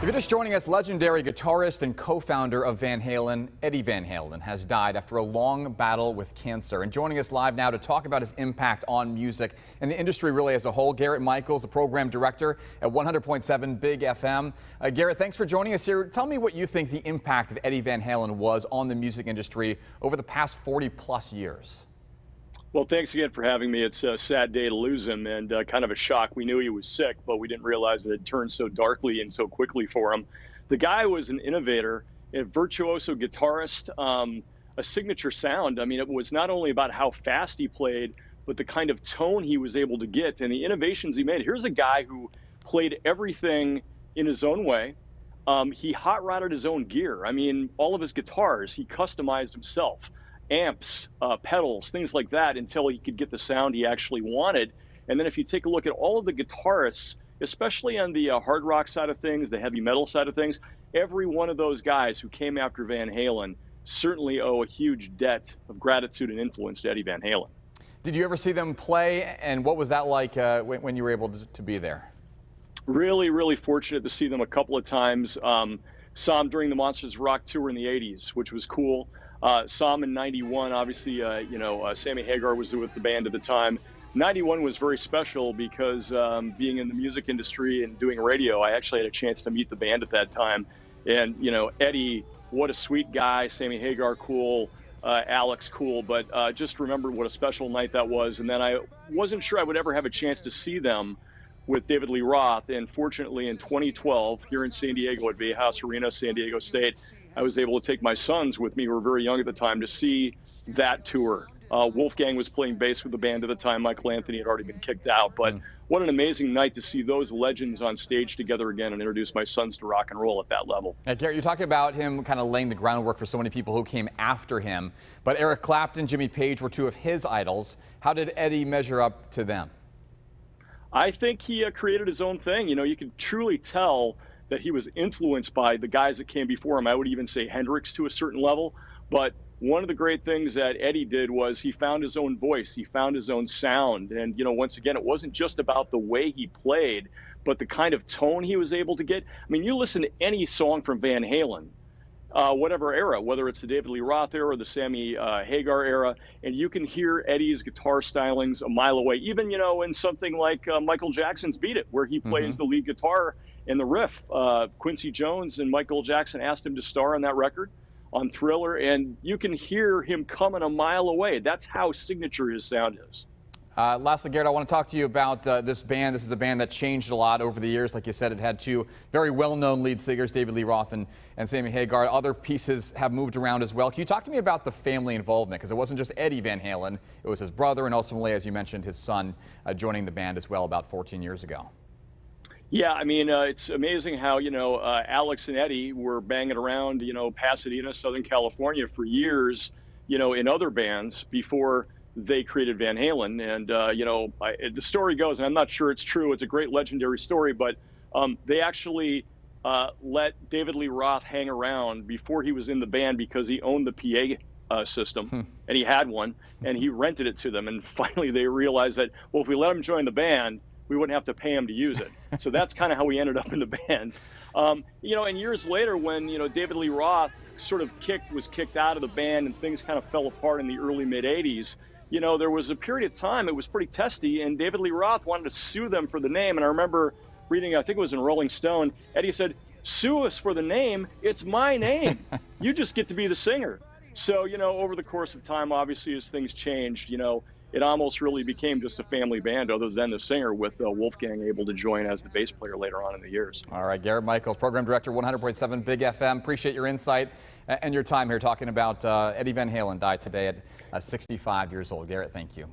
If you're just joining us, legendary guitarist and co-founder of Van Halen, Eddie Van Halen, has died after a long battle with cancer. And joining us live now to talk about his impact on music and the industry really as a whole, Garrett Michaels, the program director at 100.7 Big FM. Garrett, thanks for joining us here. Tell me what you think the impact of Eddie Van Halen was on the music industry over the past 40+ years. Well, thanks again for having me. It's a sad day to lose him and kind of a shock. We knew he was sick, but we didn't realize it had turned so darkly and so quickly for him. The guy was an innovator, a virtuoso guitarist, a signature sound. I mean, it was not only about how fast he played, but the kind of tone he was able to get and the innovations he made. Here's a guy who played everything in his own way. He hot rodded his own gear. I mean, all of his guitars, he customized himself. Amps, pedals, things like that, until he could get the sound he actually wanted. And then if you take a look at all of the guitarists, especially on the hard rock side of things, the heavy metal side of things, every one of those guys who came after Van Halen certainly owe a huge debt of gratitude and influence to Eddie Van Halen. Did you ever see them play, and what was that like when you were able to be there? Really, really fortunate to see them a couple of times. Saw them during the Monsters Rock tour in the 80s, which was cool. Saw him in 91, obviously, Sammy Hagar was with the band at the time. 91 was very special because being in the music industry and doing radio, I actually had a chance to meet the band at that time. And, Eddie, what a sweet guy, Sammy Hagar, cool, Alex, cool, but just remember what a special night that was. And then I wasn't sure I would ever have a chance to see them with David Lee Roth. And fortunately, in 2012, here in San Diego at Viejas Arena, San Diego State, I was able to take my sons with me, who were very young at the time, to see that tour. Wolfgang was playing bass with the band at the time. Michael Anthony had already been kicked out. But what an amazing night to see those legends on stage together again and introduce my sons to rock and roll at that level. Garrett, you're talking about him kind of laying the groundwork for so many people who came after him. But Eric Clapton, Jimmy Page were two of his idols. How did Eddie measure up to them? I think he created his own thing. You can truly tell that he was influenced by the guys that came before him. I would even say Hendrix to a certain level. But one of the great things that Eddie did was he found his own voice. He found his own sound. And, once again, it wasn't just about the way he played, but the kind of tone he was able to get. I mean, you listen to any song from Van Halen, whatever era, whether it's the David Lee Roth era or the Sammy Hagar era, and you can hear Eddie's guitar stylings a mile away. Even, in something like Michael Jackson's Beat It, where he plays the lead guitar in the riff. Quincy Jones and Michael Jackson asked him to star on that record, on Thriller, and you can hear him coming a mile away. That's how signature his sound is. Lastly, Garrett, I want to talk to you about this band. This is a band that changed a lot over the years. Like you said, it had two very well-known lead singers, David Lee Roth and Sammy Hagar. Other pieces have moved around as well. Can you talk to me about the family involvement? Because it wasn't just Eddie Van Halen. It was his brother and ultimately, as you mentioned, his son joining the band as well about 14 years ago. Yeah, I mean, it's amazing how, Alex and Eddie were banging around, Pasadena, Southern California for years, in other bands before they created Van Halen. And, the story goes, and I'm not sure it's true, it's a great legendary story, but they actually let David Lee Roth hang around before he was in the band because he owned the PA system, and he had one, and he rented it to them. And finally they realized that, well, if we let him join the band, we wouldn't have to pay him to use it. So that's kind of how we ended up in the band. And years later when, David Lee Roth sort of was kicked out of the band and things kind of fell apart in the early mid-'80s, there was a period of time it was pretty testy, and David Lee Roth wanted to sue them for the name. And I remember reading, I think it was in Rolling Stone, Eddie said, "Sue us for the name, it's my name. You just get to be the singer." So, over the course of time, obviously, as things changed, it almost really became just a family band other than the singer, with Wolfgang able to join as the bass player later on in the years. All right, Garrett Michaels, program director, 100.7 Big FM. Appreciate your insight and your time here talking about Eddie Van Halen, died today at 65 years old. Garrett, thank you.